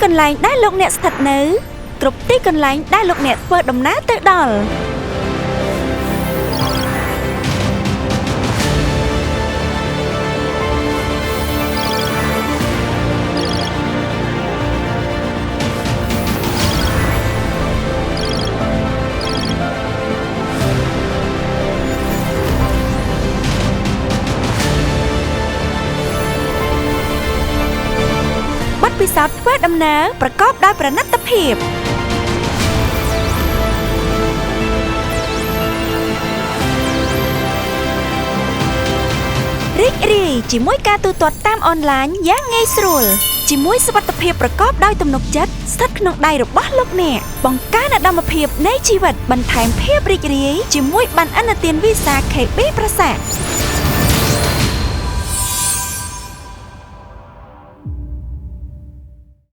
កន្លែងដែលលោកអ្នកស្ថិតនៅគ្រប់ទីកន្លែងដែលលោកអ្នកធ្វើដំណើរទៅដល់ពិសោធន៍ធ្វើដំណើរប្រកបដោយប្រណិតភាពរីករាយជាមួយការទូទាត់តាមអនឡាញយ៉ាងងាយស្រួលជាមួយសុវត្ថិភាពប្រកបដោយទំនុកចិត្តស្ថិតក្នុងដៃរបស់លោកអ្នកបង្កើនឧត្តមភាពនៃជីវិតបន្ថែមភាពរីករាយជាមួយប័ណ្ណឥណទានវីសា KB ប្រាសាទ